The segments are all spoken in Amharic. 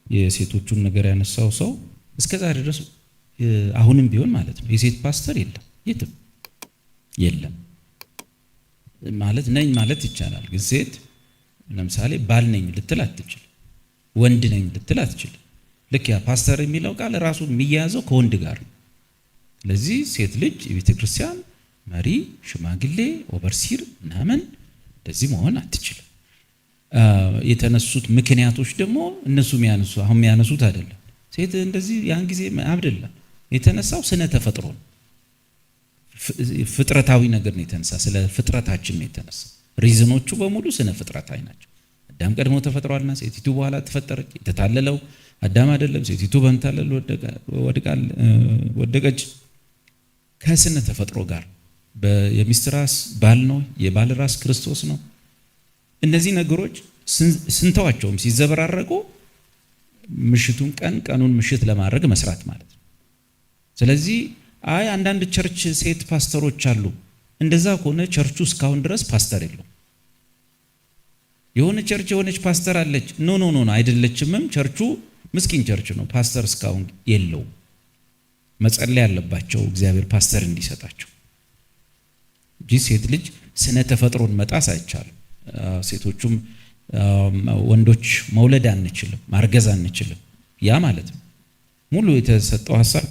የሴቶቹን ነገር ያነሳው ሰው እስከዛሬ ድረስ አሁንም ቢሆን ማለት ነው የሴት ፓስተር የለም፣ የትም የለም ማለት ነኝ ማለት ይቻላል። ግን ሴት ለምሳሌ ባል ነኝ ልትል አትችል፣ ወንድ ነኝ ልትል አትችል። ልክ ያ ፓስተር የሚለው ቃል ራሱ የሚያያዘው ከወንድ ጋር ነው። ስለዚህ ሴት ልጅ የቤተ ክርስቲያን መሪ፣ ሽማግሌ፣ ኦቨርሲር ምናምን እንደዚህ መሆን አትችልም። የተነሱት ምክንያቶች ደግሞ እነሱ አሁን የሚያነሱት አይደለም። ሴት እንደዚህ ያን ጊዜ አይደለም የተነሳው፣ ስነ ተፈጥሮ ነው፣ ፍጥረታዊ ነገር ነው የተነሳ፣ ስለ ፍጥረታችን ነው የተነሳ። ሪዝኖቹ በሙሉ ስነ ፍጥረታዊ ናቸው። አዳም ቀድሞ ተፈጥሯልና ሴቲቱ በኋላ ተፈጠረች። የተታለለው አዳም አይደለም፣ ሴቲቱ በመታለል ወደቀች። ከስነ ተፈጥሮ ጋር የሚስት ራስ ባል ነው፣ የባል ራስ ክርስቶስ ነው። እነዚህ ነገሮች ስንተዋቸውም ሲዘበራረቁ ምሽቱን ቀን ቀኑን ምሽት ለማድረግ መስራት ማለት ነው። ስለዚህ አንዳንድ ቸርች ሴት ፓስተሮች አሉ። እንደዛ ከሆነ ቸርቹ እስካሁን ድረስ ፓስተር የለው። የሆነ ቸርች የሆነች ፓስተር አለች፣ ኖ አይደለችምም። ቸርቹ ምስኪን ቸርች ነው፣ ፓስተር እስካሁን የለው። መጸለይ ያለባቸው እግዚአብሔር ፓስተር እንዲሰጣቸው እንጂ ሴት ልጅ ስነ ተፈጥሮን መጣስ አይቻልም። ሴቶቹም ወንዶች መውለድ አንችልም፣ ማርገዝ አንችልም። ያ ማለት ነው ሙሉ የተሰጠው ሐሳብ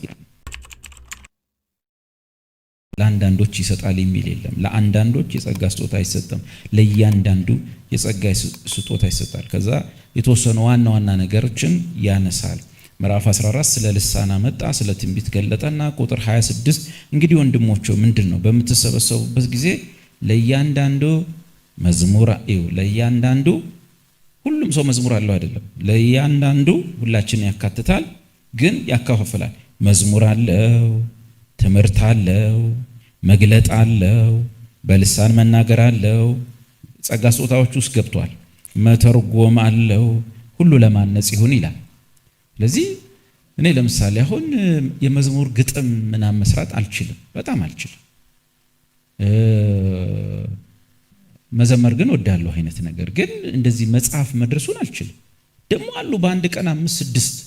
ለአንዳንዶች ይሰጣል የሚል የለም። ለአንዳንዶች የጸጋ ስጦታ አይሰጥም፣ ለእያንዳንዱ የጸጋ ስጦታ ይሰጣል። ከዛ የተወሰኑ ዋና ዋና ነገሮችን ያነሳል። ምዕራፍ 14 ስለ ልሳን አመጣ፣ ስለ ትንቢት ገለጠና ቁጥር 26 እንግዲህ ወንድሞቼ ምንድን ነው በምትሰበሰቡበት ጊዜ ለእያንዳንዱ መዝሙር ለእያንዳንዱ ሁሉም ሰው መዝሙር አለው አይደለም። ለእያንዳንዱ ሁላችን ያካትታል፣ ግን ያከፋፍላል። መዝሙር አለው፣ ትምህርት አለው፣ መግለጥ አለው፣ በልሳን መናገር አለው። ጸጋ ስጦታዎች ውስጥ ገብቷል። መተርጎም አለው። ሁሉ ለማነጽ ይሁን ይላል። ስለዚህ እኔ ለምሳሌ አሁን የመዝሙር ግጥም ምናምን መስራት አልችልም፣ በጣም አልችልም። መዘመር ግን ወዳለሁ አይነት ነገር ግን እንደዚህ መጽሐፍ መድረሱን አልችልም። ደግሞ አሉ በአንድ ቀን 5-6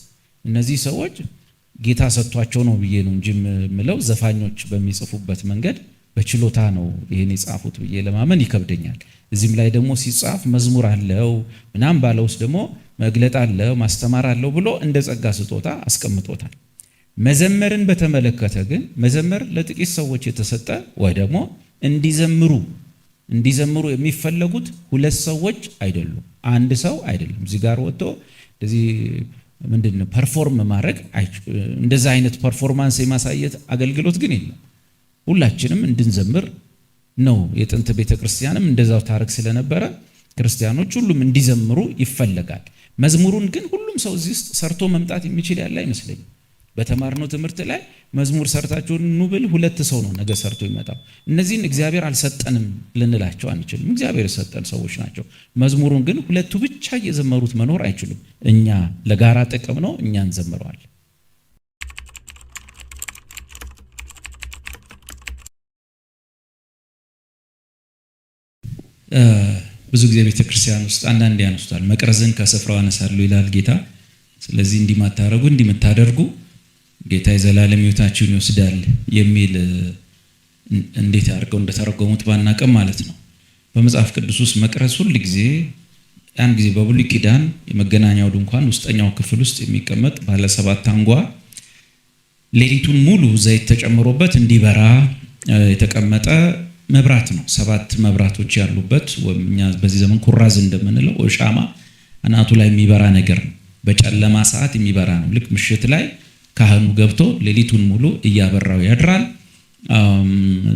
እነዚህ ሰዎች ጌታ ሰጥቷቸው ነው ብዬ ነው እንጂ ምለው ዘፋኞች በሚጽፉበት መንገድ በችሎታ ነው ይሄን የጻፉት ብዬ ለማመን ይከብደኛል። እዚህም ላይ ደግሞ ሲጻፍ መዝሙር አለው ምናምን ባለውስ ደግሞ መግለጥ አለው ማስተማር አለው ብሎ እንደ ጸጋ ስጦታ አስቀምጦታል። መዘመርን በተመለከተ ግን መዘመር ለጥቂት ሰዎች የተሰጠ ወይ ደግሞ እንዲዘምሩ የሚፈለጉት 2 ሰዎች አይደሉም፣ አንድ ሰው አይደለም። እዚህ ጋር ወጥቶ እንደዚህ ምንድነው ፐርፎርም ማድረግ እንደዛ አይነት ፐርፎርማንስ የማሳየት አገልግሎት ግን የለም። ሁላችንም እንድንዘምር ነው። የጥንት ቤተክርስቲያንም እንደዛው ታሪክ ስለነበረ ክርስቲያኖች ሁሉም እንዲዘምሩ ይፈለጋል። መዝሙሩን ግን ሁሉም ሰው እዚህ ውስጥ ሰርቶ መምጣት የሚችል ያለ አይመስለኝም። በተማርነው ትምህርት ላይ መዝሙር ሰርታችሁ ኑ ብል 2 ሰው ነው ነገ ሰርቶ ይመጣው። እነዚህን እግዚአብሔር አልሰጠንም ልንላቸው አንችልም። እግዚአብሔር የሰጠን ሰዎች ናቸው። መዝሙሩን ግን 2ቱ ብቻ እየዘመሩት መኖር አይችሉም። እኛ ለጋራ ጥቅም ነው፣ እኛ እንዘምረዋል። ብዙ ጊዜ ቤተክርስቲያን ውስጥ አንዳንድ ያነሱታል። መቅረዝን ከስፍራው አነሳለሁ ይላል ጌታ። ስለዚህ እንዲማታረጉ እንዲምታደርጉ ጌታ የዘላለም ሕይወታችሁን ይወስዳል የሚል እንዴት አድርገው እንደተረጎሙት ባናቀም ማለት ነው። በመጽሐፍ ቅዱስ ውስጥ መቅረዝ ሁል ጊዜ ያን ጊዜ በብሉይ ኪዳን የመገናኛው ድንኳን ውስጠኛው ክፍል ውስጥ የሚቀመጥ ባለ 7 አንጓ ሌሊቱን ሙሉ ዘይት ተጨምሮበት እንዲበራ የተቀመጠ መብራት ነው። 7 መብራቶች ያሉበት እኛ በዚህ ዘመን ኩራዝ እንደምንለው ሻማ አናቱ ላይ የሚበራ ነገር ነው። በጨለማ ሰዓት የሚበራ ነው። ልክ ምሽት ላይ ካህኑ ገብቶ ሌሊቱን ሙሉ እያበራው ያድራል።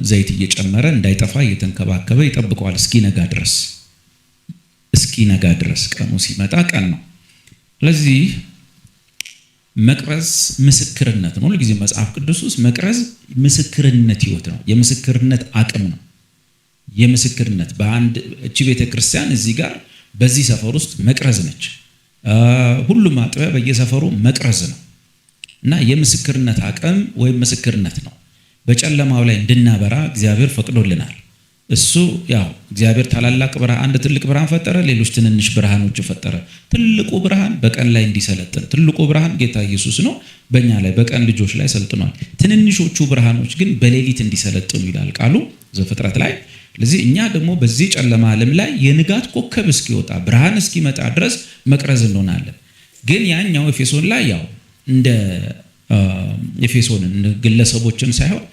ዘይት እየጨመረ እንዳይጠፋ እየተንከባከበ ይጠብቀዋል እስኪነጋ ድረስ ቀኑ ሲመጣ ቀን ነው። ስለዚህ መቅረዝ ምስክርነት ነው። ሁልጊዜ መጽሐፍ ቅዱስ ውስጥ መቅረዝ ምስክርነት ሕይወት ነው። የምስክርነት አቅም ነው። የምስክርነት በአንድ እቺ ቤተክርስቲያን እዚህ ጋር በዚህ ሰፈር ውስጥ መቅረዝ ነች። ሁሉም አጥቢያ በየሰፈሩ መቅረዝ ነው እና የምስክርነት አቅም ወይም ምስክርነት ነው። በጨለማው ላይ እንድናበራ እግዚአብሔር ፈቅዶልናል። እሱ ያው እግዚአብሔር ታላላቅ ብርሃን፣ አንድ ትልቅ ብርሃን ፈጠረ፣ ሌሎች ትንንሽ ብርሃኖች ፈጠረ። ትልቁ ብርሃን በቀን ላይ እንዲሰለጥን፣ ትልቁ ብርሃን ጌታ ኢየሱስ ነው፣ በእኛ ላይ በቀን ልጆች ላይ ሰልጥኗል። ትንንሾቹ ብርሃኖች ግን በሌሊት እንዲሰለጥኑ ይላል ቃሉ ዘፍጥረት ላይ። ስለዚህ እኛ ደግሞ በዚህ ጨለማ ዓለም ላይ የንጋት ኮከብ እስኪወጣ ብርሃን እስኪመጣ ድረስ መቅረዝ እንሆናለን። ግን ያኛው ኤፌሶን ላይ ያው እንደ ኤፌሶንን ግለሰቦችን ሳይሆን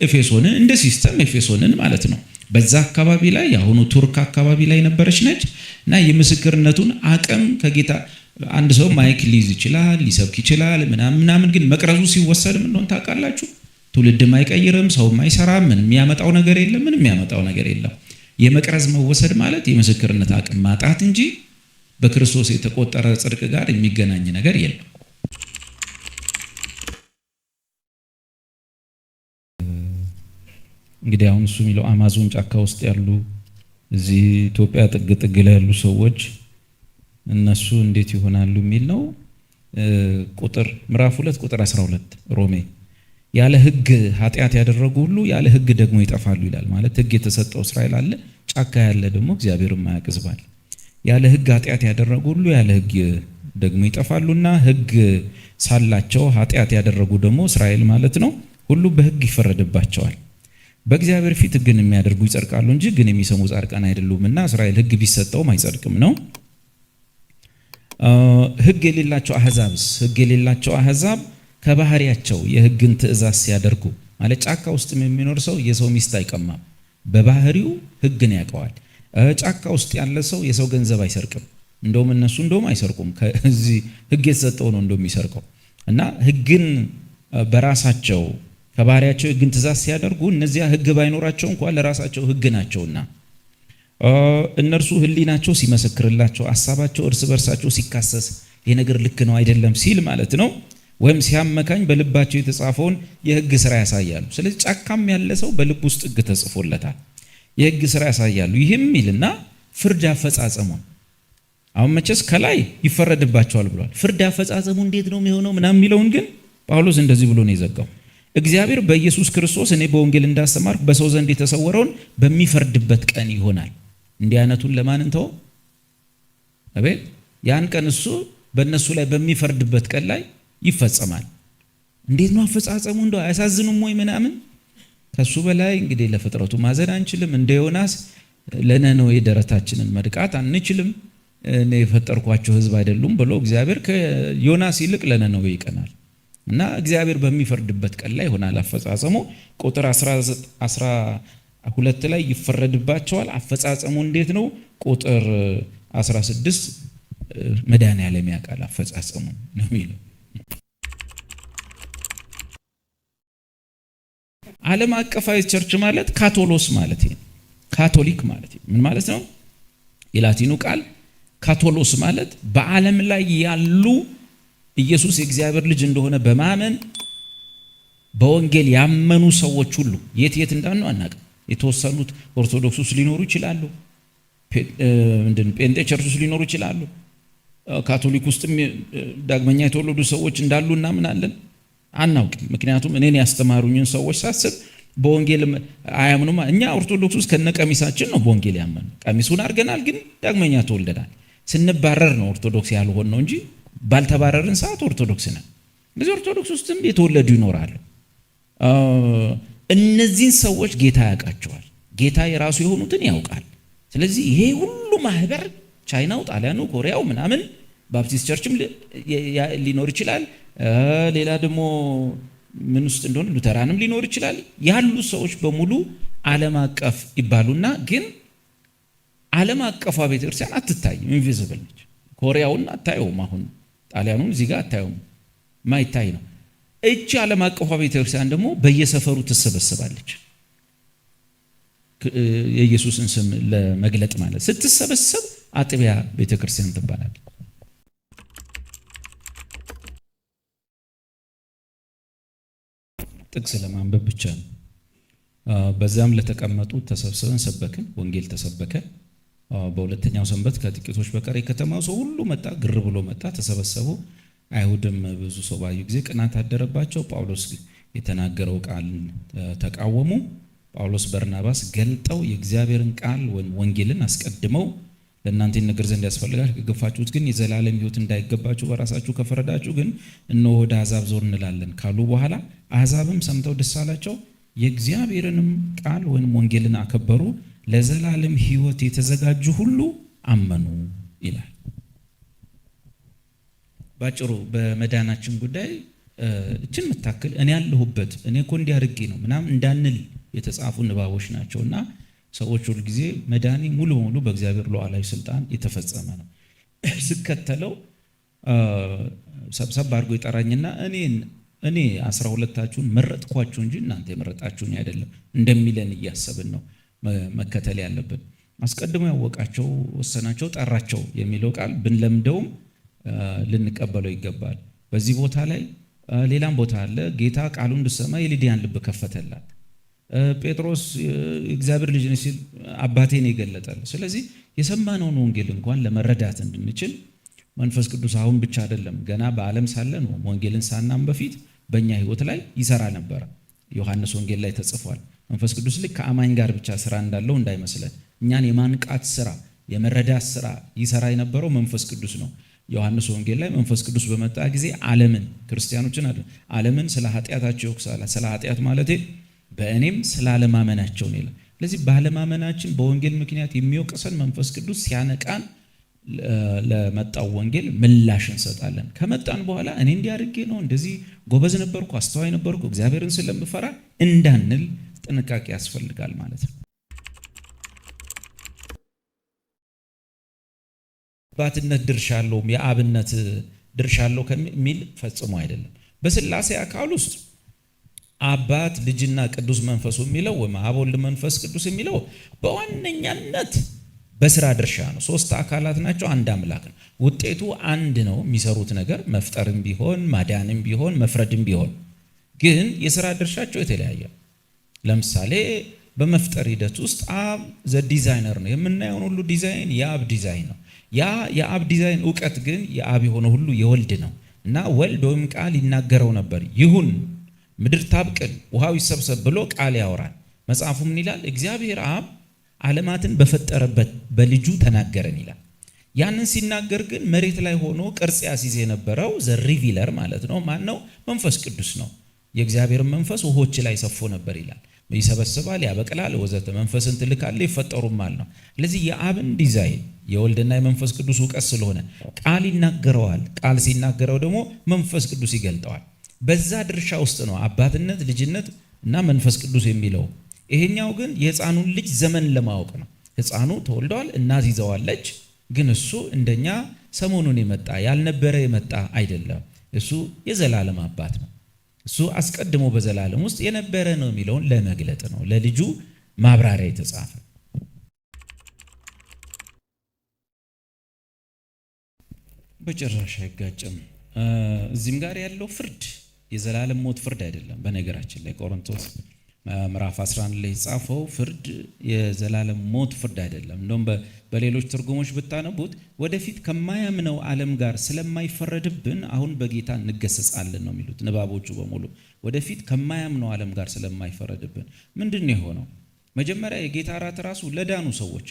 ኤፌሶንን እንደ ሲስተም ኤፌሶንን ማለት ነው። በዛ አካባቢ ላይ የአሁኑ ቱርክ አካባቢ ላይ ነበረች ነች እና የምስክርነቱን አቅም ከጌታ አንድ ሰው ማይክ ሊይዝ ይችላል፣ ሊሰብክ ይችላል ምናምን፣ ግን መቅረዙ ሲወሰድ ምን እንደሆነ ታውቃላችሁ? ትውልድም አይቀይርም፣ ሰውም አይሰራም፣ ምን የሚያመጣው ነገር የለም፣ ምን የሚያመጣው ነገር የለም። የመቅረዝ መወሰድ ማለት የምስክርነት አቅም ማጣት እንጂ በክርስቶስ የተቆጠረ ጽድቅ ጋር የሚገናኝ ነገር የለም። እንግዲህ አሁን እሱ የሚለው አማዞን ጫካ ውስጥ ያሉ እዚህ ኢትዮጵያ ጥግ ላይ ያሉ ሰዎች እነሱ እንዴት ይሆናሉ የሚል ነው። ቁጥር ምዕራፍ 2 ቁጥር 12 ሮሜ ያለ ሕግ ኃጢአት ያደረጉ ሁሉ ያለ ሕግ ደግሞ ይጠፋሉ ይላል። ማለት ሕግ የተሰጠው እስራኤል አለ፣ ጫካ ያለ ደግሞ እግዚአብሔርን ማያውቅ ሕዝብ አለ። ያለ ሕግ ኃጢአት ያደረጉ ሁሉ ያለ ሕግ ደግሞ ይጠፋሉና ሕግ ሳላቸው ኃጢአት ያደረጉ ደግሞ እስራኤል ማለት ነው ሁሉ በሕግ ይፈረድባቸዋል። በእግዚአብሔር ፊት ሕግን የሚያደርጉ ይጸድቃሉ እንጂ ሕግን የሚሰሙ ጻድቃን አይደሉምና እስራኤል ሕግ ቢሰጠውም አይጸድቅም ነው። ሕግ የሌላቸው አሕዛብስ? ሕግ የሌላቸው አሕዛብ ከባህሪያቸው የሕግን ትእዛዝ ሲያደርጉ ማለት ጫካ ውስጥ የሚኖር ሰው የሰው ሚስት አይቀማም፣ በባህሪው ሕግን ያውቀዋል። ጫካ ውስጥ ያለ ሰው የሰው ገንዘብ አይሰርቅም። እንደውም እነሱ አይሰርቁም፣ ከዚህ ሕግ የተሰጠው ነው እንደውም የሚሰርቀው። እና ሕግን በራሳቸው ከባህሪያቸው ሕግን ትእዛዝ ሲያደርጉ እነዚያ ሕግ ባይኖራቸው እንኳን ለራሳቸው ሕግ ናቸውና እነርሱ ሕሊናቸው ሲመሰክርላቸው፣ ሐሳባቸው እርስ በርሳቸው ሲካሰስ ይሄ ነገር ልክ ነው አይደለም ሲል ማለት ነው፣ ወይም ሲያመካኝ በልባቸው የተጻፈውን የሕግ ስራ ያሳያሉ። ስለዚህ ጫካም ያለ ሰው በልብ ውስጥ ሕግ ተጽፎለታል፣ የሕግ ስራ ያሳያሉ። ይህም ይልና ፍርድ አፈጻጸሙን አሁን መቼስ ከላይ ይፈረድባቸዋል ብሏል። ፍርድ አፈጻጸሙ እንዴት ነው የሚሆነው ምናምን የሚለውን ግን ጳውሎስ እንደዚህ ብሎ ነው የዘጋው። እግዚአብሔር በኢየሱስ ክርስቶስ እኔ በወንጌል እንዳስተማርኩ በሰው ዘንድ የተሰወረውን በሚፈርድበት ቀን ይሆናል። እንዲህ አይነቱን ለማን እንተው? አቤት ያን ቀን እሱ በእነሱ ላይ በሚፈርድበት ቀን ላይ ይፈጸማል። እንዴት ነው አፈጻጸሙ? እንደው አያሳዝኑም ወይ ምናምን? ከሱ በላይ እንግዲህ ለፍጥረቱ ማዘን አንችልም። እንደ ዮናስ ለነነዌ ደረታችንን መድቃት አንችልም። እኔ የፈጠርኳቸው ሕዝብ አይደሉም ብሎ እግዚአብሔር ከዮናስ ይልቅ ለነነዌ ይቀናል። እና እግዚአብሔር በሚፈርድበት ቀን ላይ ይሆናል አፈጻጸሙ። ቁጥር 12 ላይ ይፈረድባቸዋል። አፈጻጸሙ እንዴት ነው? ቁጥር 16 መድኃኔዓለም ያውቃል አፈጻጸሙ ነው የሚለው። ዓለም አቀፋዊ ቸርች ማለት ካቶሎስ ማለት ነው። ካቶሊክ ማለት ምን ማለት ነው? የላቲኑ ቃል ካቶሎስ ማለት በዓለም ላይ ያሉ ኢየሱስ የእግዚአብሔር ልጅ እንደሆነ በማመን በወንጌል ያመኑ ሰዎች ሁሉ የት እንዳሉ አናውቅም። የተወሰኑት ኦርቶዶክስ ውስጥ ሊኖሩ ይችላሉ፣ ጴንጤ ቸርች ውስጥ ሊኖሩ ይችላሉ፣ ካቶሊክ ውስጥም ዳግመኛ የተወለዱ ሰዎች እንዳሉ እናምናለን። አናውቅም። ምክንያቱም እኔን ያስተማሩኝን ሰዎች ሳስብ በወንጌል አያምኑም። እኛ ኦርቶዶክስ ውስጥ ከነቀሚሳችን ነው በወንጌል ያመኑ። ቀሚሱን አድርገናል፣ ግን ዳግመኛ ተወልደናል። ስንባረር ነው ኦርቶዶክስ ያልሆን ነው እንጂ ባልተባረርን ሰዓት ኦርቶዶክስ ነን። እነዚህ ኦርቶዶክስ ውስጥም የተወለዱ ይኖራሉ። እነዚህን ሰዎች ጌታ ያውቃቸዋል። ጌታ የራሱ የሆኑትን ያውቃል። ስለዚህ ይሄ ሁሉ ማህበር ቻይናው፣ ጣሊያኑ፣ ኮሪያው ምናምን ባፕቲስት ቸርችም ሊኖር ይችላል። ሌላ ደግሞ ምን ውስጥ እንደሆነ ሉተራንም ሊኖር ይችላል። ያሉ ሰዎች በሙሉ ዓለም አቀፍ ይባሉና ግን ዓለም አቀፏ ቤተክርስቲያን አትታይም፣ ኢንቪዚብል ነች። ኮሪያውን አታየውም፣ አሁን ጣሊያኑን እዚህ ጋር አታየውም፣ ማይታይ ነው። እቺ ዓለም አቀፏ ቤተክርስቲያን ደግሞ በየሰፈሩ ትሰበሰባለች። የኢየሱስን ስም ለመግለጥ ማለት ስትሰበሰብ አጥቢያ ቤተክርስቲያን ትባላለች። ጥቅስ ለማንበብ ብቻ ነው። በዛም ለተቀመጡ ተሰብስበን ሰበክን፣ ወንጌል ተሰበከ። በሁለተኛው ሰንበት ከጥቂቶች በቀር የከተማው ሰው ሁሉ መጣ፣ ግር ብሎ መጣ፣ ተሰበሰቡ። አይሁድም ብዙ ሰው ባዩ ጊዜ ቅናት አደረባቸው። ጳውሎስ የተናገረው ቃል ተቃወሙ። ጳውሎስ በርናባስ ገልጠው የእግዚአብሔርን ቃል ወንጌልን አስቀድመው ለእናንተ ነገር ዘንድ ያስፈልጋል፣ ከገፋችሁት ግን የዘላለም ሕይወት እንዳይገባችሁ በራሳችሁ ከፈረዳችሁ ግን እነሆ ወደ አሕዛብ ዞር እንላለን ካሉ በኋላ አሕዛብም ሰምተው ደስ አላቸው፣ የእግዚአብሔርንም ቃል ወንጌልን አከበሩ፣ ለዘላለም ሕይወት የተዘጋጁ ሁሉ አመኑ ይላል። ባጭሩ በመዳናችን ጉዳይ እችን መታከል እኔ ያለሁበት እኔ እኮ እንዲያርጌ ነው ምናምን እንዳንል የተጻፉ ንባቦች ናቸውና ሰዎች ሁሉ ጊዜ መዳኔ ሙሉ በሙሉ በእግዚአብሔር ሉዓላዊ ስልጣን የተፈጸመ ነው ስከተለው ሰብሰብ አድርጎ ይጠራኝና እኔ 12ታችሁን መረጥኳችሁ እንጂ እናንተ የመረጣችሁኝ አይደለም እንደሚለን እያሰብን ነው መከተል ያለብን። አስቀድሞ ያወቃቸው ወሰናቸው ጠራቸው የሚለው ቃል ብንለምደውም ልንቀበለው ይገባል። በዚህ ቦታ ላይ ሌላም ቦታ አለ። ጌታ ቃሉን እንድሰማ የሊዲያን ልብ ከፈተላት። ጴጥሮስ እግዚአብሔር ልጅ ነው ሲል አባቴን ይገለጣል። ስለዚህ የሰማነውን ወንጌል እንኳን ለመረዳት እንድንችል መንፈስ ቅዱስ አሁን ብቻ አይደለም ገና በዓለም ሳለን ወንጌልን ሳናም በፊት በእኛ ሕይወት ላይ ይሰራ ነበር። ዮሐንስ ወንጌል ላይ ተጽፏል። መንፈስ ቅዱስ ልክ ከአማኝ ጋር ብቻ ስራ እንዳለው እንዳይመስለን፣ እኛን የማንቃት ስራ የመረዳት ስራ ይሰራ የነበረው መንፈስ ቅዱስ ነው። ዮሐንስ ወንጌል ላይ መንፈስ ቅዱስ በመጣ ጊዜ ዓለምን ክርስቲያኖችን ዓለምን ስለ ኃጢአታቸው ይወቅሳል። ስለ ኃጢአት ማለቴ በእኔም ስለ አለማመናቸው ነው ይላል። ስለዚህ ባለማመናችን በወንጌል ምክንያት የሚወቅሰን መንፈስ ቅዱስ ሲያነቃን ለመጣው ወንጌል ምላሽ እንሰጣለን። ከመጣን በኋላ እኔ እንዲያርጌ ነው እንደዚህ ጎበዝ ነበርኩ አስተዋይ ነበርኩ እግዚአብሔርን ስለምፈራ እንዳንል ጥንቃቄ ያስፈልጋል ማለት ነው። አባትነት ድርሻ አለው የአብነት ድርሻ አለው ከሚል ፈጽሞ አይደለም። በሥላሴ አካል ውስጥ አባት ልጅና ቅዱስ መንፈሱ የሚለው ወይም አብ ወልድ መንፈስ ቅዱስ የሚለው በዋነኛነት በስራ ድርሻ ነው። ሶስት አካላት ናቸው፣ አንድ አምላክ ነው። ውጤቱ አንድ ነው። የሚሰሩት ነገር መፍጠርም ቢሆን ማዳንም ቢሆን መፍረድም ቢሆን ግን የስራ ድርሻቸው የተለያየ። ለምሳሌ በመፍጠር ሂደት ውስጥ አብ ዘ ዲዛይነር ነው። የምናየውን ሁሉ ዲዛይን የአብ ዲዛይን ነው። ያ የአብ ዲዛይን እውቀት ግን የአብ የሆነ ሁሉ የወልድ ነው እና ወልድ ወይም ቃል ይናገረው ነበር። ይሁን ምድር ታብቅል ውሃው ይሰብሰብ ብሎ ቃል ያወራል። መጽሐፉ ምን ይላል? እግዚአብሔር አብ ዓለማትን በፈጠረበት በልጁ ተናገረን ይላል። ያንን ሲናገር ግን መሬት ላይ ሆኖ ቅርጽ ያስይዝ የነበረው ዘ ሪቪለር ማለት ነው ማን ነው? መንፈስ ቅዱስ ነው። የእግዚአብሔር መንፈስ ውሆች ላይ ሰፎ ነበር ይላል። ይሰበስባል፣ ያበቅላል፣ ወዘተ መንፈስን ትልካለህ ይፈጠሩማል ነው። ስለዚህ የአብን ዲዛይን የወልድና የመንፈስ ቅዱስ እውቀት ስለሆነ ቃል ይናገረዋል። ቃል ሲናገረው ደግሞ መንፈስ ቅዱስ ይገልጠዋል። በዛ ድርሻ ውስጥ ነው አባትነት፣ ልጅነት እና መንፈስ ቅዱስ የሚለው። ይሄኛው ግን የሕፃኑን ልጅ ዘመን ለማወቅ ነው። ሕፃኑ ተወልደዋል፣ እናት ይዘዋለች። ግን እሱ እንደኛ ሰሞኑን የመጣ ያልነበረ የመጣ አይደለም። እሱ የዘላለም አባት ነው። እሱ አስቀድሞ በዘላለም ውስጥ የነበረ ነው የሚለውን ለመግለጥ ነው ለልጁ ማብራሪያ የተጻፈ። በጭራሽ አይጋጭም። እዚህም ጋር ያለው ፍርድ የዘላለም ሞት ፍርድ አይደለም። በነገራችን ላይ ቆሮንቶስ ምዕራፍ 11 ላይ የጻፈው ፍርድ የዘላለም ሞት ፍርድ አይደለም። እንደውም በሌሎች ትርጉሞች ብታነቡት ወደፊት ከማያምነው ዓለም ጋር ስለማይፈረድብን አሁን በጌታ እንገሰጻለን ነው የሚሉት ንባቦቹ በሙሉ። ወደፊት ከማያምነው ዓለም ጋር ስለማይፈረድብን ምንድን ነው የሆነው? መጀመሪያ የጌታ እራት ራሱ ለዳኑ ሰዎች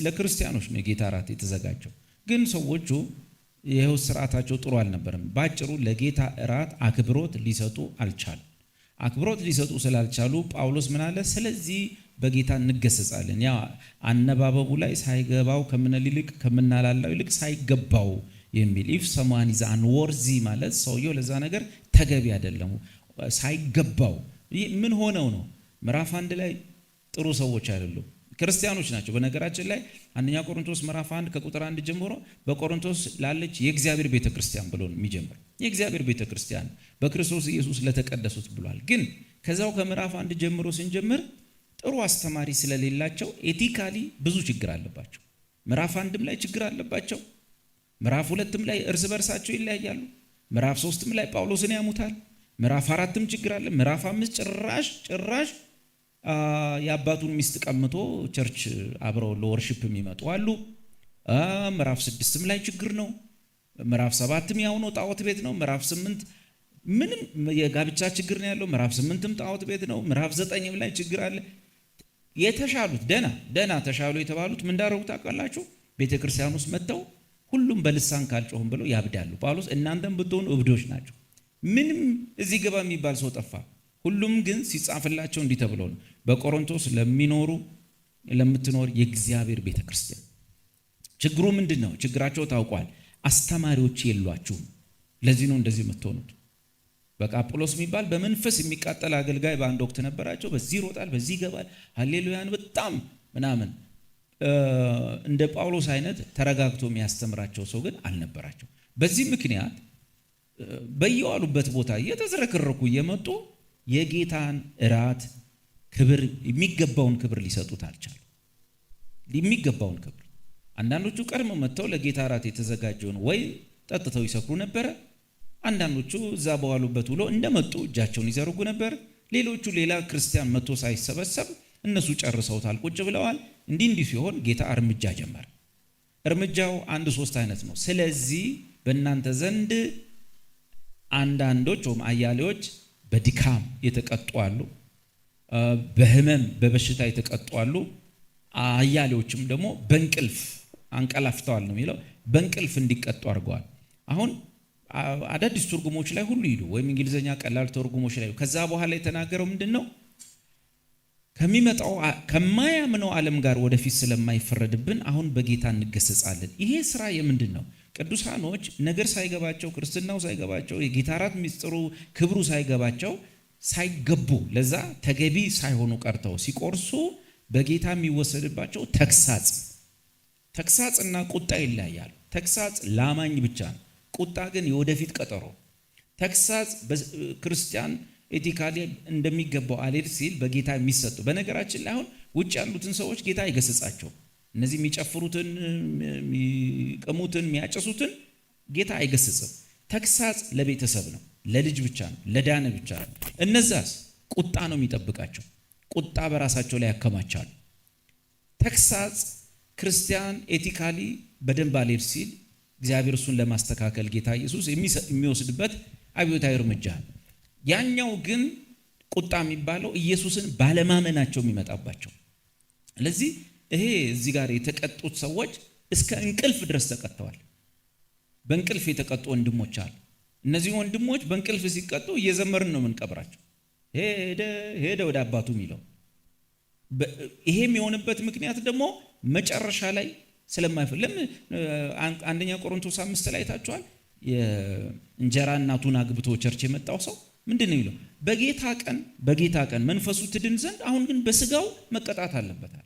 ለክርስቲያኖች ነው የጌታ እራት የተዘጋጀው። ግን ሰዎቹ የሕይወት ስርዓታቸው ጥሩ አልነበረም። ባጭሩ ለጌታ እራት አክብሮት ሊሰጡ አልቻሉ። አክብሮት ሊሰጡ ስላልቻሉ ጳውሎስ ምን አለ? ስለዚህ በጌታ እንገሰጻለን። ያ አነባበቡ ላይ ሳይገባው ከምንል ይልቅ ከምናላላው ይልቅ ሳይገባው የሚል ኢፍ ሰማን ኢዝ አንወርዚ ማለት ሰውየው ለዛ ነገር ተገቢ አይደለም። ሳይገባው ምን ሆነው ነው? ምዕራፍ 1 ላይ ጥሩ ሰዎች አይደሉም፣ ክርስቲያኖች ናቸው። በነገራችን ላይ አንደኛ ቆሮንቶስ ምዕራፍ 1 ከቁጥር 1 ጀምሮ በቆሮንቶስ ላለች የእግዚአብሔር ቤተክርስቲያን ብሎ ነው የሚጀምር። የእግዚአብሔር ቤተክርስቲያን በክርስቶስ ኢየሱስ ለተቀደሱት ብሏል። ግን ከዛው ከምዕራፍ 1 ጀምሮ ስንጀምር ጥሩ አስተማሪ ስለሌላቸው ኤቲካሊ ብዙ ችግር አለባቸው። ምዕራፍ 1ም ላይ ችግር አለባቸው። ምዕራፍ 2ም ላይ እርስ በርሳቸው ይለያያሉ። ምዕራፍ 3ም ላይ ጳውሎስን ያሙታል። ምዕራፍ 4ም ችግር አለ። ምዕራፍ 5 ጭራሽ የአባቱን ሚስት ቀምቶ ቸርች አብረው ለወርሺፕ የሚመጡ አሉ። ምዕራፍ 6ም ላይ ችግር ነው። ምዕራፍ 7ም ያው ነው፣ ጣዖት ቤት ነው። ምዕራፍ 8 ምንም የጋብቻ ችግር ነው ያለው። ምዕራፍ 8ም ጣዖት ቤት ነው። ምዕራፍ 9ም ላይ ችግር አለ። የተሻሉት ደና ተሻሉ የተባሉት ምን እንዳደረጉ ታውቃላችሁ? ቤተ ክርስቲያን ውስጥ መጥተው ሁሉም በልሳን ካልጮህም ብለው ያብዳሉ። ጳውሎስ እናንተም ብትሆኑ እብዶች ናቸው፣ ምንም እዚህ ገባ የሚባል ሰው ጠፋ። ሁሉም ግን ሲጻፍላቸው እንዲህ ተብሎ ነው፣ በቆሮንቶስ ለምትኖር የእግዚአብሔር ቤተ ክርስቲያን። ችግሩ ምንድን ነው? ችግራቸው ታውቋል። አስተማሪዎች የሏችሁም። ለዚህ ነው እንደዚህ የምትሆኑት። በቃ አጵሎስ የሚባል በመንፈስ የሚቃጠል አገልጋይ በአንድ ወቅት ነበራቸው። በዚህ ይሮጣል፣ በዚህ ይገባል፣ ሃሌሉያን በጣም ምናምን። እንደ ጳውሎስ አይነት ተረጋግቶ የሚያስተምራቸው ሰው ግን አልነበራቸው። በዚህ ምክንያት በየዋሉበት ቦታ እየተዝረከረኩ እየመጡ የጌታን እራት ክብር የሚገባውን ክብር ሊሰጡት አልቻሉ። የሚገባውን ክብር አንዳንዶቹ ቀድመው መጥተው ለጌታ እራት የተዘጋጀውን ወይን ጠጥተው ይሰክሩ ነበረ። አንዳንዶቹ እዛ በዋሉበት ውሎ እንደመጡ እጃቸውን ይዘርጉ ነበር። ሌሎቹ ሌላ ክርስቲያን መጥቶ ሳይሰበሰብ እነሱ ጨርሰውታል፣ ቁጭ ብለዋል። እንዲህ ሲሆን ጌታ እርምጃ ጀመረ። እርምጃው 1-3 አይነት ነው። ስለዚህ በእናንተ ዘንድ አንዳንዶች ወይም አያሌዎች በድካም የተቀጡ አሉ፣ በህመም በበሽታ የተቀጡ አሉ፣ አያሌዎችም ደግሞ በእንቅልፍ አንቀላፍተዋል ነው የሚለው። በእንቅልፍ እንዲቀጡ አድርገዋል። አሁን አዳዲስ ትርጉሞች ላይ ሁሉ ሂዱ፣ ወይም እንግሊዝኛ ቀላል ትርጉሞች ላይ ከዛ በኋላ የተናገረው ምንድን ነው? ከሚመጣው ከማያምነው ዓለም ጋር ወደፊት ስለማይፈረድብን አሁን በጌታ እንገሰጻለን። ይሄ ስራ የምንድን ነው? ቅዱሳኖች ነገር ሳይገባቸው፣ ክርስትናው ሳይገባቸው፣ የጌታ እራት ሚስጥሩ ክብሩ ሳይገባቸው ሳይገቡ ለዛ ተገቢ ሳይሆኑ ቀርተው ሲቆርሱ በጌታ የሚወሰድባቸው ተግሳጽና ቁጣ ይለያያሉ። ተግሳጽ ላማኝ ብቻ ነው። ቁጣ ግን የወደፊት ቀጠሮ። ተግሳጽ ክርስቲያን ኤቲካሊ እንደሚገባው አልሄድ ሲል በጌታ የሚሰጡ። በነገራችን ላይ አሁን ውጭ ያሉትን ሰዎች ጌታ አይገስጻቸው። እነዚህ የሚጨፍሩትን፣ የሚቀሙትን፣ የሚያጨሱትን ጌታ አይገስጽም። ተግሳጽ ለቤተሰብ ነው፣ ለልጅ ብቻ ነው፣ ለዳነ ብቻ ነው። እነዛስ ቁጣ ነው የሚጠብቃቸው። ቁጣ በራሳቸው ላይ ያከማቻሉ። ተግሳጽ ክርስቲያን ኤቲካሊ በደንብ አልሄድ ሲል እግዚአብሔር እሱን ለማስተካከል ጌታ ኢየሱስ የሚወስድበት አብዮታዊ እርምጃ። ያኛው ግን ቁጣ የሚባለው ኢየሱስን ባለማመናቸው የሚመጣባቸው። ስለዚህ ይሄ እዚህ ጋር የተቀጡት ሰዎች እስከ እንቅልፍ ድረስ ተቀጥተዋል። በእንቅልፍ የተቀጡ ወንድሞች አሉ። እነዚህ ወንድሞች በእንቅልፍ ሲቀጡ እየዘመርን ነው የምንቀብራቸው። ሄደ ወደ አባቱ የሚለው። ይሄ የሚሆንበት ምክንያት ደግሞ መጨረሻ ላይ ስለማይፈልም አንደኛ ቆሮንቶስ 5 ላይ ታችኋል። የእንጀራ እናቱን አግብቶ ቸርች የመጣው ሰው ምንድን ነው የሚለው? በጌታ ቀን መንፈሱ ትድን ዘንድ አሁን ግን በስጋው መቀጣት አለበታል።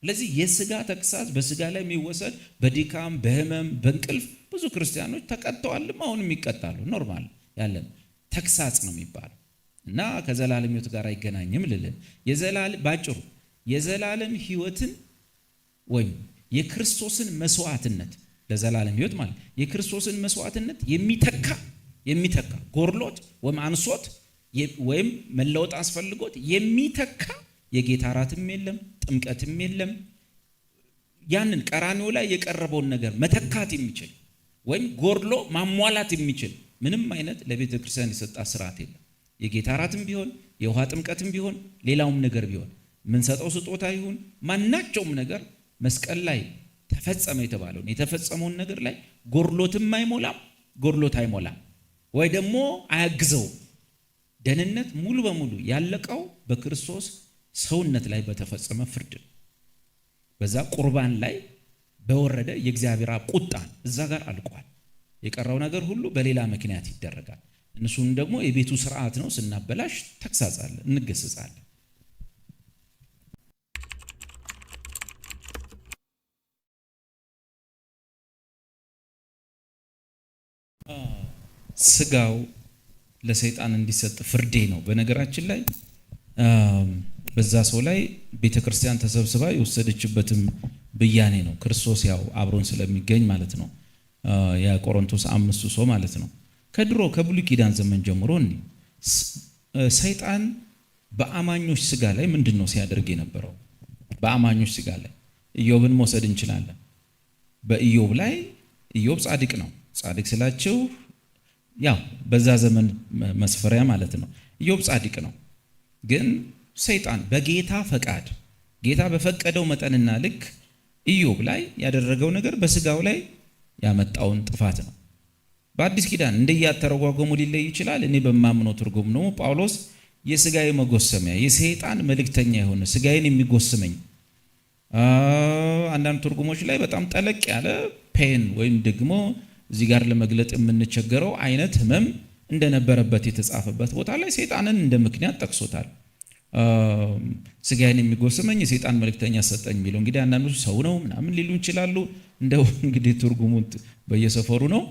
ስለዚህ የስጋ ተግሳጽ በስጋ ላይ የሚወሰድ በድካም በህመም በእንቅልፍ ብዙ ክርስቲያኖች ተቀጥተዋልም አሁንም ይቀጣሉ። ኖርማል ያለን ተግሳጽ ነው የሚባለው እና ከዘላለም ህይወት ጋር አይገናኝም ልልን። ባጭሩ የዘላለም ህይወትን ወይም የክርስቶስን መስዋዕትነት ለዘላለም ህይወት ማለት የክርስቶስን መስዋዕትነት የሚተካ ጎርሎት ወይም አንሶት ወይም መለወጥ አስፈልጎት የሚተካ የጌታ እራትም የለም፣ ጥምቀትም የለም። ያንን ቀራንዮ ላይ የቀረበውን ነገር መተካት የሚችል ወይም ጎርሎ ማሟላት የሚችል ምንም አይነት ለቤተ ክርስቲያን የሰጣ ስርዓት የለም። የጌታ እራትም ቢሆን የውሃ ጥምቀትም ቢሆን ሌላውም ነገር ቢሆን ምንሰጠው ስጦታ ይሁን ማናቸውም ነገር መስቀል ላይ ተፈጸመ የተባለውን የተፈጸመውን ነገር ላይ ጎርሎትም አይሞላም፣ ጎርሎት አይሞላም ወይ ደግሞ አያግዘው። ደህንነት ሙሉ በሙሉ ያለቀው በክርስቶስ ሰውነት ላይ በተፈጸመ ፍርድ ነው። በዛ ቁርባን ላይ በወረደ የእግዚአብሔር ቁጣ እዛ ጋር አልቋል። የቀረው ነገር ሁሉ በሌላ ምክንያት ይደረጋል። እነሱም ደግሞ የቤቱ ስርዓት ነው። ስናበላሽ ተክሳጻለን፣ እንገሰጻለን። ስጋው ለሰይጣን እንዲሰጥ ፍርዴ ነው። በነገራችን ላይ በዛ ሰው ላይ ቤተክርስቲያን ተሰብስባ የወሰደችበትም ብያኔ ነው። ክርስቶስ ያው አብሮን ስለሚገኝ ማለት ነው። የቆሮንቶስ 5 ሰው ማለት ነው። ከድሮ ከብሉይ ኪዳን ዘመን ጀምሮ ሰይጣን በአማኞች ስጋ ላይ ምንድን ነው ሲያደርግ የነበረው? በአማኞች ስጋ ላይ ኢዮብን መውሰድ እንችላለን። በኢዮብ ላይ ኢዮብ ጻድቅ ነው። ጻድቅ ስላችሁ ያው በዛ ዘመን መስፈሪያ ማለት ነው። ኢዮብ ጻድቅ ነው፣ ግን ሰይጣን በጌታ ፈቃድ ጌታ በፈቀደው መጠንና ልክ ኢዮብ ላይ ያደረገው ነገር በስጋው ላይ ያመጣውን ጥፋት ነው። በአዲስ ኪዳን እንደያተረጓጎሙ ሊለይ ይችላል። እኔ በማምነው ትርጉም ነው ጳውሎስ የስጋዬ መጎሰሚያ የሰይጣን መልእክተኛ የሆነ ስጋዬን የሚጎስመኝ፣ አንዳንድ ትርጉሞች ላይ በጣም ጠለቅ ያለ ፔን ወይም ደግሞ እዚህ ጋር ለመግለጥ የምንቸገረው አይነት ህመም እንደነበረበት የተጻፈበት ቦታ ላይ ሰይጣንን እንደ ምክንያት ጠቅሶታል። ስጋዬን የሚጎስመኝ የሰይጣን መልእክተኛ ሰጠኝ የሚለው እንግዲህ አንዳንዶች ሰው ነው ምናምን ሊሉ ይችላሉ። እንደው እንግዲህ ትርጉሙን በየሰፈሩ ነው።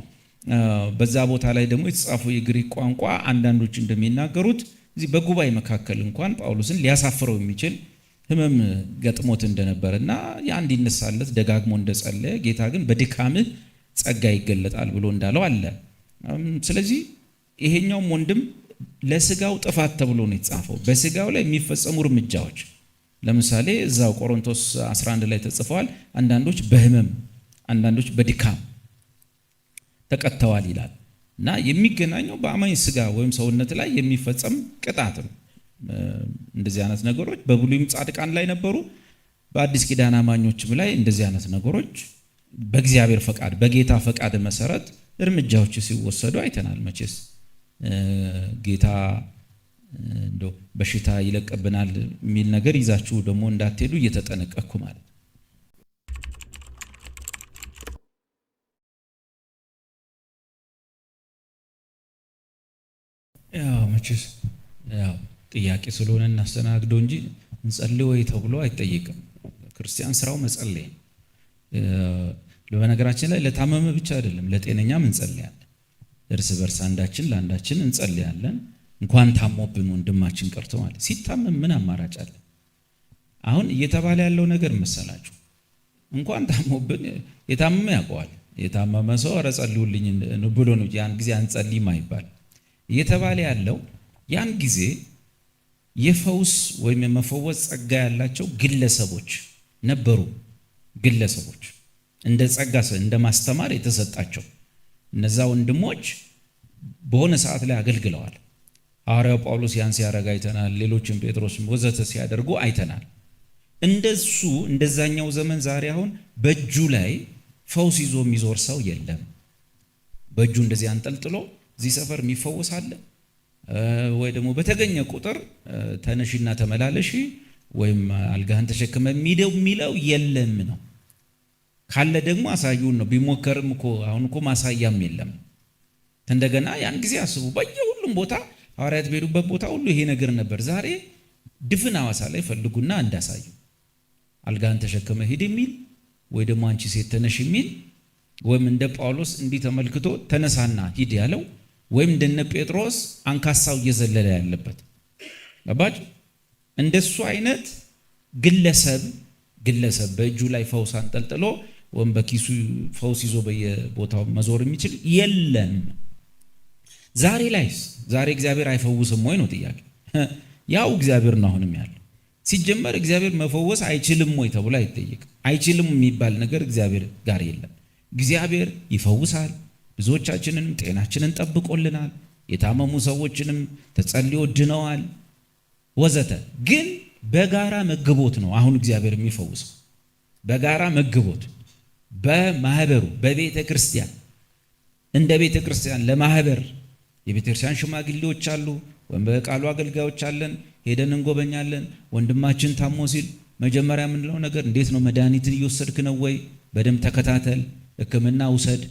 በዛ ቦታ ላይ ደግሞ የተጻፈው የግሪክ ቋንቋ አንዳንዶች እንደሚናገሩት እዚህ በጉባኤ መካከል እንኳን ጳውሎስን ሊያሳፍረው የሚችል ህመም ገጥሞት እንደነበረና ያ እንዲነሳለት ደጋግሞ እንደጸለየ ጌታ ግን በድካምህ ጸጋ ይገለጣል ብሎ እንዳለው አለ። ስለዚህ ይሄኛውም ወንድም ለስጋው ጥፋት ተብሎ ነው የተጻፈው። በስጋው ላይ የሚፈጸሙ እርምጃዎች ለምሳሌ እዛው ቆሮንቶስ 11 ላይ ተጽፈዋል። አንዳንዶች በህመም አንዳንዶች በድካም ተቀጥተዋል ይላል እና የሚገናኘው በአማኝ ስጋ ወይም ሰውነት ላይ የሚፈጸም ቅጣት ነው። እንደዚህ አይነት ነገሮች በብሉይም ጻድቃን ላይ ነበሩ፣ በአዲስ ኪዳን አማኞችም ላይ እንደዚህ አይነት ነገሮች በእግዚአብሔር ፈቃድ በጌታ ፈቃድ መሰረት እርምጃዎች ሲወሰዱ አይተናል። መቼስ ጌታ እንደው በሽታ ይለቀብናል የሚል ነገር ይዛችሁ ደግሞ እንዳትሄዱ እየተጠነቀቅኩ ማለት ነው። መቼስ ጥያቄ ስለሆነ እናስተናግደው እንጂ እንጸልይ ወይ ተብሎ አይጠይቅም። ክርስቲያን ስራው መጸለይ። በነገራችን ላይ ለታመመ ብቻ አይደለም ለጤነኛም እንጸልያለን። እርስ በርስ አንዳችን ለአንዳችን እንጸልያለን። እንኳን ታሞብን ወንድማችን ቀርቶ ማለት ሲታመም ምን አማራጭ አለ? አሁን እየተባለ ያለው ነገር መሰላችሁ እንኳን ታሞብን የታመመ ያውቀዋል። የታመመ ሰው ኧረ ጸልዩልኝ ብሎ ነው ያን ጊዜ አንጸልይም አይባል። እየተባለ ያለው ያን ጊዜ የፈውስ ወይም የመፈወስ ጸጋ ያላቸው ግለሰቦች ነበሩ። ግለሰቦች እንደ ጸጋ እንደ ማስተማር የተሰጣቸው እነዛ ወንድሞች በሆነ ሰዓት ላይ አገልግለዋል። ሐዋርያው ጳውሎስ ያን ሲያደርግ አይተናል። ሌሎችም ጴጥሮስም ወዘተ ሲያደርጉ አይተናል። እንደሱ እንደዛኛው ዘመን ዛሬ አሁን በእጁ ላይ ፈውስ ይዞ የሚዞር ሰው የለም። በእጁ እንደዚህ አንጠልጥሎ እዚህ ሰፈር የሚፈወስ አለ ወይ ደግሞ በተገኘ ቁጥር ተነሽና ተመላለሽ ወይም አልጋህን ተሸክመ የሚለው የለም ነው። ካለ ደግሞ አሳዩን ነው። ቢሞከርም እኮ አሁን እኮ ማሳያም የለም። እንደገና ያን ጊዜ አስቡ፣ በየሁሉም ቦታ ሐዋርያት በሄዱበት ቦታ ሁሉ ይሄ ነገር ነበር። ዛሬ ድፍን ሐዋሳ ላይ ፈልጉና እንዳሳዩ አልጋህን ተሸክመ ሂድ የሚል ወይ ደግሞ አንቺ ሴት ተነሽ የሚል ወይም እንደ ጳውሎስ እንዲህ ተመልክቶ ተነሳና ሂድ ያለው ወይም እንደነ ጴጥሮስ አንካሳው እየዘለለ ያለበት ለባጭ እንደሱ አይነት ግለሰብ በእጁ ላይ ፈውስ አንጠልጥሎ ወይም በኪሱ ፈውስ ይዞ በየቦታው መዞር የሚችል የለም። ዛሬ እግዚአብሔር አይፈውስም ወይ ነው ጥያቄ። ያው እግዚአብሔር ነው አሁንም ያለው። ሲጀመር እግዚአብሔር መፈወስ አይችልም ወይ ተብሎ አይጠየቅም። አይችልም የሚባል ነገር እግዚአብሔር ጋር የለም። እግዚአብሔር ይፈውሳል። ብዙዎቻችንን ጤናችንን ጠብቆልናል። የታመሙ ሰዎችንም ተጸልዮ ድነዋል ወዘተ። ግን በጋራ መግቦት ነው አሁን እግዚአብሔር የሚፈውሰው። በጋራ መግቦት በማህበሩ በቤተ ክርስቲያን እንደ ቤተ ክርስቲያን ለማህበር የቤተ ክርስቲያን ሽማግሌዎች አሉ፣ ወይም በቃሉ አገልጋዮች አለን። ሄደን እንጎበኛለን። ወንድማችን ታሞ ሲል መጀመሪያ የምንለው ነገር እንዴት ነው? መድኃኒትን እየወሰድክ ነው ወይ? በደንብ ተከታተል፣ ሕክምና ውሰድ፣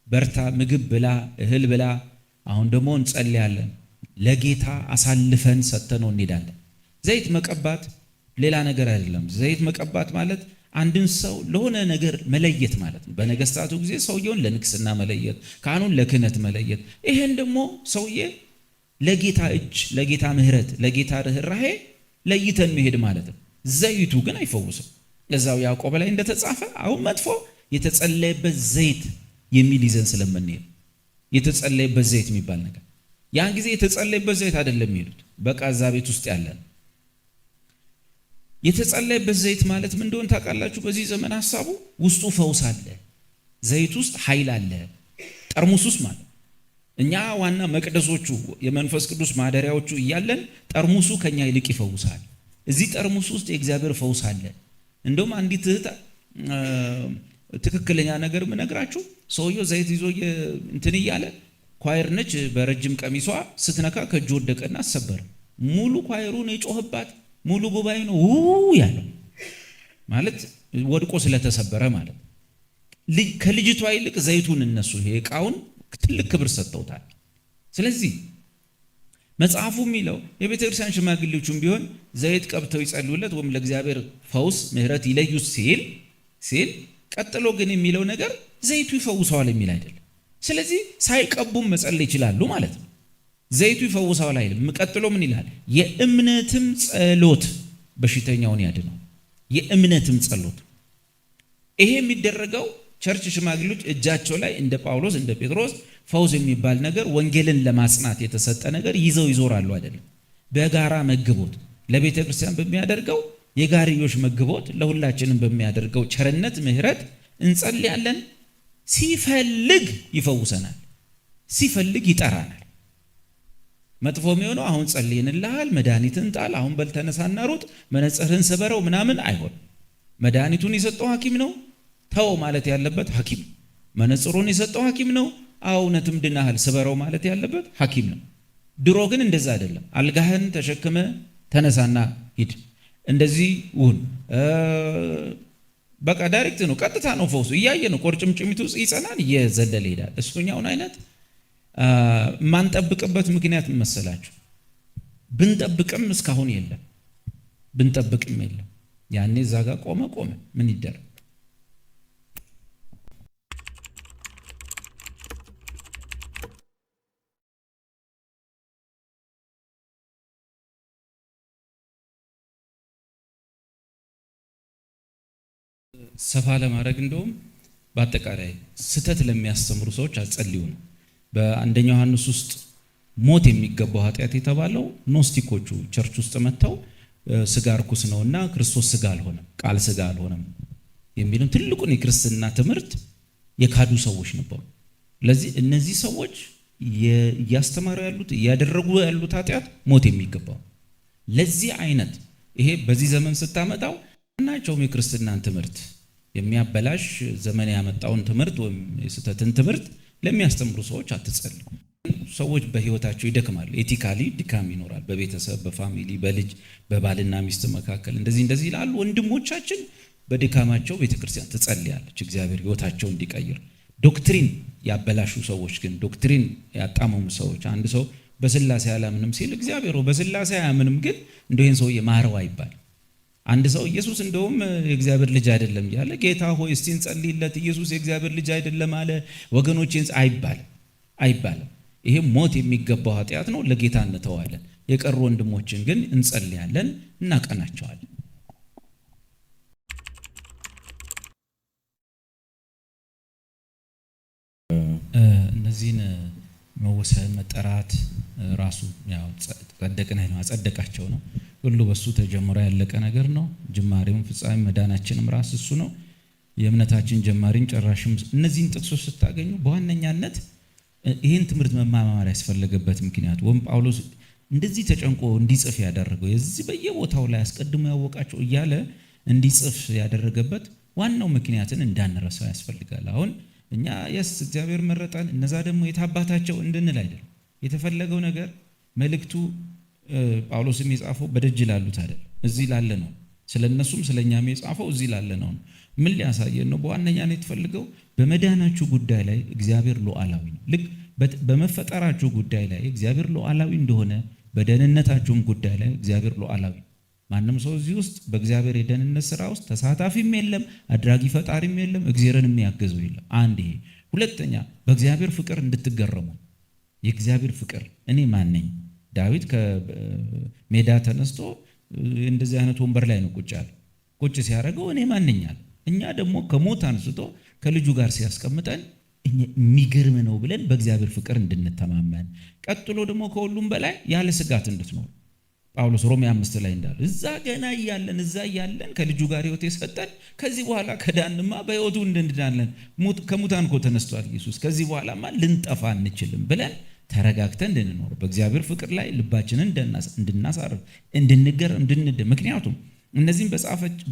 በርታ፣ ምግብ ብላ፣ እህል ብላ። አሁን ደግሞ እንጸልያለን። ለጌታ አሳልፈን ሰጥተነው እንሄዳለን። ዘይት መቀባት ሌላ ነገር አይደለም። ዘይት መቀባት ማለት አንድን ሰው ለሆነ ነገር መለየት ማለት ነው። በነገስታቱ ጊዜ ሰውየውን ለንግስና መለየት፣ ካህኑን ለክህነት መለየት። ይሄን ደግሞ ሰውዬ ለጌታ እጅ፣ ለጌታ ምሕረት፣ ለጌታ ርኅራኄ ለይተን መሄድ ማለት ነው። ዘይቱ ግን አይፈውስም። እዛው ያዕቆብ ላይ እንደተጻፈ አሁን መጥፎ የተጸለየበት ዘይት የሚል ይዘን ስለምንሄድ የተጸለየበት ዘይት የሚባል ነገር ያን ጊዜ የተጸለየበት ዘይት አይደለም የሚሉት፣ በቃ እዛ ቤት ውስጥ ያለን የተጸለየበት ዘይት ማለት ምን እንደሆነ ታውቃላችሁ? በዚህ ዘመን ሐሳቡ ውስጡ ፈውስ አለ፣ ዘይት ውስጥ ኃይል አለ። ጠርሙስ ውስጥ ማለት እኛ ዋና መቅደሶቹ የመንፈስ ቅዱስ ማደሪያዎቹ እያለን ጠርሙሱ ከኛ ይልቅ ይፈውሳል። እዚህ ጠርሙስ ውስጥ የእግዚአብሔር ፈውስ አለ። እንደውም አንዲት እህት ትክክለኛ ነገር ምነግራችሁ፣ ሰውየው ዘይት ይዞ እንትን እያለ ኳየር ነች፣ በረጅም ቀሚሷ ስትነካ ከእጁ ወደቀና አሰበረ። ሙሉ ኳየሩን የጮህባት ሙሉ ጉባኤ ነው ያለው ማለት ወድቆ ስለተሰበረ ማለት። ከልጅቷ ይልቅ ዘይቱን እነሱ ይሄ ዕቃውን ትልቅ ክብር ሰጥተውታል። ስለዚህ መጽሐፉ የሚለው የቤተ ክርስቲያን ሽማግሌዎቹም ቢሆን ዘይት ቀብተው ይጸልዩለት ወይም ለእግዚአብሔር ፈውስ ምሕረት ይለዩት ሲል ቀጥሎ ግን የሚለው ነገር ዘይቱ ይፈውሰዋል የሚል አይደለም። ስለዚህ ሳይቀቡም መጸለይ ይችላሉ ማለት ነው። ዘይቱ ይፈውሰዋል አይልም። ቀጥሎ ምን ይላል? የእምነትም ጸሎት በሽተኛውን ያድነው። የእምነትም ጸሎት ይሄ የሚደረገው ቸርች ሽማግሌዎች እጃቸው ላይ እንደ ጳውሎስ እንደ ጴጥሮስ ፈውስ የሚባል ነገር ወንጌልን ለማጽናት የተሰጠ ነገር ይዘው ይዞራሉ አይደለም። በጋራ መግቦት ለቤተ ክርስቲያን በሚያደርገው የጋርዮሽ መግቦት ለሁላችንም በሚያደርገው ቸርነት ምሕረት እንጸልያለን። ሲፈልግ ይፈውሰናል፣ ሲፈልግ ይጠራናል። መጥፎ የሚሆነው አሁን ጸልየንልሃል፣ መድኃኒትን ጣል፣ አሁን በልተነሳና ሩጥ፣ መነጽርህን ስበረው ምናምን አይሆን። መድኃኒቱን የሰጠው ሐኪም ነው፣ ተው ማለት ያለበት ሐኪም። መነጽሩን የሰጠው ሐኪም ነው፣ እውነትም ድናሃል ስበረው ማለት ያለበት ሐኪም ነው። ድሮ ግን እንደዛ አይደለም። አልጋህን ተሸክመ ተነሳና ሂድ፣ እንደዚህ ውሁን፣ በቃ ዳይሬክት ነው፣ ቀጥታ ነው ፈውሱ። እያየ ነው፣ ቆርጭምጭሚቱ ውስጥ ይጸናል፣ እየዘለለ ይሄዳል። እሱኛውን አይነት ማንጠብቅበት ምክንያት መሰላችሁ? ብንጠብቅም እስካሁን የለም፣ ብንጠብቅም የለም። ያኔ እዛ ጋር ቆመ ምን ይደረግ? ሰፋ ለማድረግ እንደውም በአጠቃላይ ስተት ለሚያስተምሩ ሰዎች አጸልዩ ነው። በአንደኛ ዮሐንስ ውስጥ ሞት የሚገባው ኃጢአት የተባለው ኖስቲኮቹ ቸርች ውስጥ መጥተው ስጋ ርኩስ ነውና ክርስቶስ ስጋ አልሆነም፣ ቃል ስጋ አልሆነም የሚሉን ትልቁን የክርስትና ትምህርት የካዱ ሰዎች ነበሩ። ለዚህ እነዚህ ሰዎች እያስተማሩ ያሉት እያደረጉ ያሉት ኃጢአት ሞት የሚገባው ለዚህ አይነት ይሄ በዚህ ዘመን ስታመጣው እናቸውም የክርስትናን ትምህርት የሚያበላሽ ዘመን ያመጣውን ትምህርት ወይም የስተትን ትምህርት ለሚያስተምሩ ሰዎች አትጸልዩ። ሰዎች በህይወታቸው ይደክማሉ። ኤቲካሊ ድካም ይኖራል። በቤተሰብ፣ በፋሚሊ፣ በልጅ፣ በባልና ሚስት መካከል እንደዚህ ይላሉ። ወንድሞቻችን በድካማቸው ቤተክርስቲያን ትጸልያለች እግዚአብሔር ህይወታቸው እንዲቀይር። ዶክትሪን ያበላሹ ሰዎች ግን ዶክትሪን ያጣመሙ ሰዎች አንድ ሰው በስላሴ አላምንም ሲል እግዚአብሔር በስላሴ አያምንም ግን እንደሆነ ሰው የማረው አይባል። አንድ ሰው ኢየሱስ እንደውም የእግዚአብሔር ልጅ አይደለም ያለ ጌታ ሆይ እስቲ እንጸልይለት ኢየሱስ የእግዚአብሔር ልጅ አይደለም አለ ወገኖቼን አይባልም። ይሄ ሞት የሚገባው ኃጢአት ነው። ለጌታ እንተዋለን። የቀሩ ወንድሞችን ግን እንጸልያለን፣ እናቀናቸዋለን። እነዚህን መወሰን መጠራት ራሱ ያው ጸደቅን ነው አጸደቃቸው ነው። ሁሉ በሱ ተጀምሮ ያለቀ ነገር ነው። ጅማሬውም ፍጻሜ መዳናችንም ራስ እሱ ነው። የእምነታችን ጀማሪም ጨራሽም። እነዚህን ጥቅሶች ስታገኙ በዋነኛነት ይህን ትምህርት መማማር ያስፈለገበት ምክንያት ወይም ጳውሎስ እንደዚህ ተጨንቆ እንዲጽፍ ያደረገው የዚህ በየቦታው ላይ አስቀድሞ ያወቃቸው እያለ እንዲጽፍ ያደረገበት ዋናው ምክንያትን እንዳንረሳው ያስፈልጋል። አሁን እኛ እግዚአብሔር መረጠን እነዛ ደግሞ የታባታቸው እንድንል አይደለም የተፈለገው ነገር። መልእክቱ ጳውሎስም የጻፈው በደጅ ላሉት አይደል፣ እዚህ ላለ ነው። ስለነሱም ስለኛም የጻፈው እዚህ ላለ ነው። ምን ሊያሳየን ነው? በዋነኛነት የተፈልገው በመዳናችሁ ጉዳይ ላይ እግዚአብሔር ሉዓላዊ ነው። ልክ በመፈጠራችሁ ጉዳይ ላይ እግዚአብሔር ሉዓላዊ እንደሆነ በደህንነታችሁም ጉዳይ ላይ እግዚአብሔር ሉዓላዊ። ማንም ሰው እዚህ ውስጥ በእግዚአብሔር የደህንነት ስራ ውስጥ ተሳታፊም የለም፣ አድራጊ ፈጣሪም የለም፣ እግዚአብሔርን የሚያገዘው የለም። አንድ ይሄ። ሁለተኛ በእግዚአብሔር ፍቅር እንድትገረሙ። የእግዚአብሔር ፍቅር እኔ ማን ነኝ? ዳዊት ከሜዳ ተነስቶ እንደዚህ አይነት ወንበር ላይ ነው ቁጭ ሲያደርገው እኔ ማን ነኝ አለ። እኛ ደግሞ ከሞት አንስቶ ከልጁ ጋር ሲያስቀምጠን የሚገርም ነው ብለን በእግዚአብሔር ፍቅር እንድንተማመን፣ ቀጥሎ ደግሞ ከሁሉም በላይ ያለ ስጋት እንድትኖር። ጳውሎስ ሮሜ 5 ላይ እንዳለ እዛ ገና እያለን ከልጁ ጋር ሕይወት የሰጠን ከዚህ በኋላ ከዳንማ በሕይወቱ እንድንዳለን ከሙታን እኮ ተነስቷል ኢየሱስ ከዚህ በኋላማ ልንጠፋ አንችልም ብለን ተረጋግተን እንድንኖር በእግዚአብሔር ፍቅር ላይ ልባችንን እንድናሳርፍ እንድንገረም ምክንያቱም እነዚህም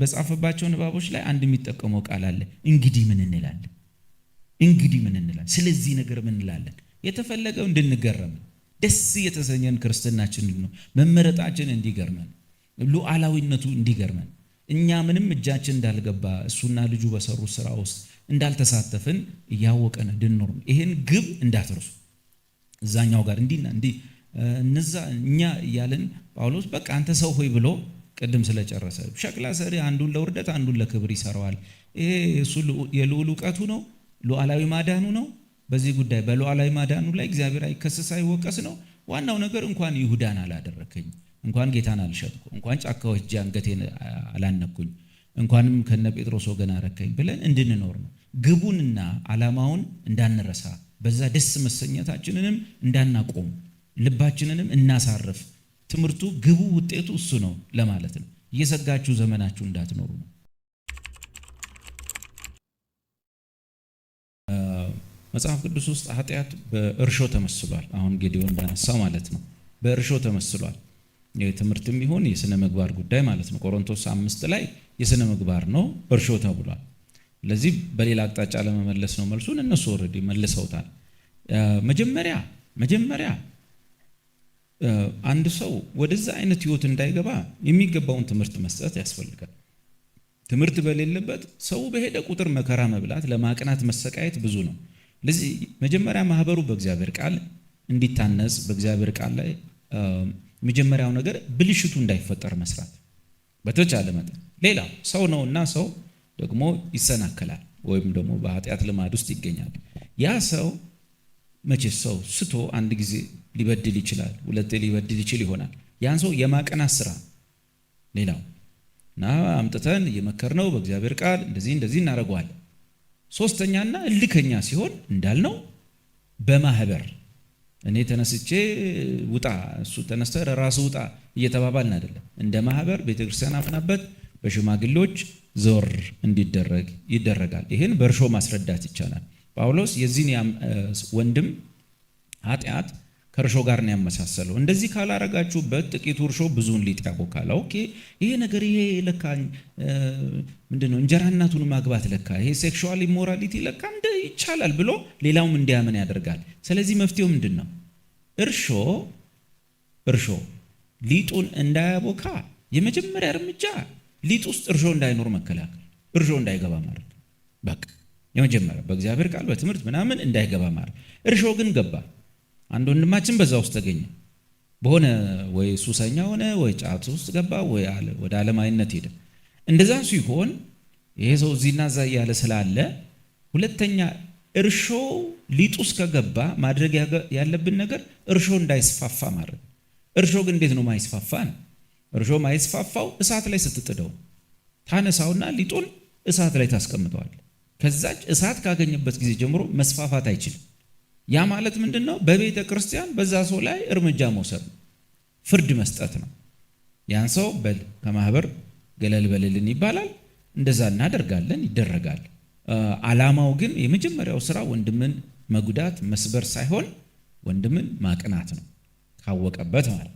በጻፈባቸው ንባቦች ላይ አንድ የሚጠቀመው ቃል አለ። እንግዲህ ምን እንላለን? ስለዚህ ነገር ምን እንላለን? የተፈለገው እንድንገረም ደስ የተሰኘን ክርስትናችን ነው። መመረጣችን እንዲገርመን፣ ሉዓላዊነቱ እንዲገርመን፣ እኛ ምንም እጃችን እንዳልገባ እሱና ልጁ በሰሩ ስራ ውስጥ እንዳልተሳተፍን እያወቀን እንድንኖር ይሄን ግብ እንዳትረሱ። እዛኛው ጋር እንዲና እንዲህ እነዛ እኛ እያልን ጳውሎስ በቃ አንተ ሰው ሆይ ብሎ ቅድም ስለጨረሰ ሸክላ ሰሪ አንዱን ለውርደት አንዱን ለክብር ይሰራዋል። ይሄ እሱ የልዑል ዕውቀቱ ነው፣ ሉዓላዊ ማዳኑ ነው። በዚህ ጉዳይ በሉዓላዊ ማዳኑ ላይ እግዚአብሔር አይከሰስ አይወቀስ ነው። ዋናው ነገር እንኳን ይሁዳን አላደረከኝ፣ እንኳን ጌታን አልሸጥኩ፣ እንኳን ጫካው ሄጄ አንገቴን አላነኩኝ፣ እንኳንም ከነ ጴጥሮስ ወገን አረከኝ ብለን እንድንኖር ነው። ግቡንና ዓላማውን እንዳንረሳ፣ በዛ ደስ መሰኘታችንንም እንዳናቆም፣ ልባችንንም እናሳርፍ። ትምህርቱ ግቡ ውጤቱ እሱ ነው ለማለት ነው። እየሰጋችሁ ዘመናችሁ እንዳትኖሩ ነው። መጽሐፍ ቅዱስ ውስጥ ኃጢአት በእርሾ ተመስሏል። አሁን ጌዲዮን እንዳነሳው ማለት ነው። በእርሾ ተመስሏል። የትምህርትም ይሁን የሥነ ምግባር ጉዳይ ማለት ነው። ቆሮንቶስ 5 ላይ የሥነ ምግባር ነው እርሾ ተብሏል። ለዚህ በሌላ አቅጣጫ ለመመለስ ነው መልሱን። እነሱ ኦልሬዲ መልሰውታል። መጀመሪያ አንድ ሰው ወደዛ አይነት ህይወት እንዳይገባ የሚገባውን ትምህርት መስጠት ያስፈልጋል። ትምህርት በሌለበት ሰው በሄደ ቁጥር መከራ መብላት፣ ለማቅናት መሰቃየት ብዙ ነው። ለዚህ መጀመሪያ ማህበሩ በእግዚአብሔር ቃል እንዲታነጽ በእግዚአብሔር ቃል ላይ መጀመሪያው ነገር ብልሽቱ እንዳይፈጠር መስራት በተቻለ መጠን። ሌላ ሰው ነውና ሰው ደግሞ ይሰናከላል ወይም ደግሞ በኃጢአት ልማድ ውስጥ ይገኛል። ያ ሰው መቼስ ሰው ስቶ አንድ ጊዜ ሊበድል ይችላል፣ ሁለቴ ሊበድል ይችል ይሆናል። ያን ሰው የማቀናት ስራ ሌላው እና አምጥተን የመከርነው በእግዚአብሔር ቃል እንደዚህ እናደርገዋለን። ሶስተኛና እልከኛ ሲሆን እንዳልነው በማህበር እኔ ተነስቼ ውጣ እሱ ተነስተ ራሱ ውጣ እየተባባልን አይደለም። እንደ ማህበር ቤተክርስቲያን አምናበት በሽማግሌዎች ዞር እንዲደረግ ይደረጋል። ይህን በእርሾ ማስረዳት ይቻላል። ጳውሎስ የዚህን ወንድም ኃጢአት ከእርሾ ጋር ነው ያመሳሰለው። እንደዚህ ካላረጋችሁበት ጥቂቱ እርሾ ብዙውን ሊጥ ያቦካል። ኦኬ ይሄ ነገር ይሄ ለካ ምንድነው እንጀራ እናቱን ማግባት ለካ ይሄ ሴክሹዋል ኢሞራሊቲ ለካ እንደ ይቻላል ብሎ ሌላውም እንዲያምን ያደርጋል። ስለዚህ መፍትሄው ምንድነው? እርሾ ሊጡን እንዳያቦካ የመጀመሪያ እርምጃ ሊጥ ውስጥ እርሾ እንዳይኖር መከላከል፣ እርሾ እንዳይገባ ማለት በቃ የመጀመሪያ በእግዚአብሔር ቃል በትምህርት ምናምን እንዳይገባ ማለት። እርሾ ግን ገባ። አንድ ወንድማችን በዛ ውስጥ ተገኘ። በሆነ ወይ ሱሰኛ ሆነ ወይ ጫት ውስጥ ገባ ወይ ወደ ዓለማዊነት ሄደ። እንደዛ ሲሆን ይሄ ሰው እዚህና እዛ እያለ ስላለ ሁለተኛ እርሾ ሊጥ ውስጥ ከገባ ማድረግ ያለብን ነገር እርሾ እንዳይስፋፋ ማድረግ። እርሾ ግን እንዴት ነው ማይስፋፋ ነው? እርሾ ማይስፋፋው እሳት ላይ ስትጥደው ታነሳውና ሊጡን እሳት ላይ ታስቀምጠዋል። ከዛች እሳት ካገኘበት ጊዜ ጀምሮ መስፋፋት አይችልም። ያ ማለት ምንድነው? በቤተ ክርስቲያን በዛ ሰው ላይ እርምጃ መውሰድ ነው፣ ፍርድ መስጠት ነው። ያን ሰው ከማህበር ገለል በልልን ይባላል። እንደዛ እናደርጋለን፣ ይደረጋል። ዓላማው ግን የመጀመሪያው ስራ ወንድምን መጉዳት መስበር ሳይሆን ወንድምን ማቅናት ነው፣ ካወቀበት ማለት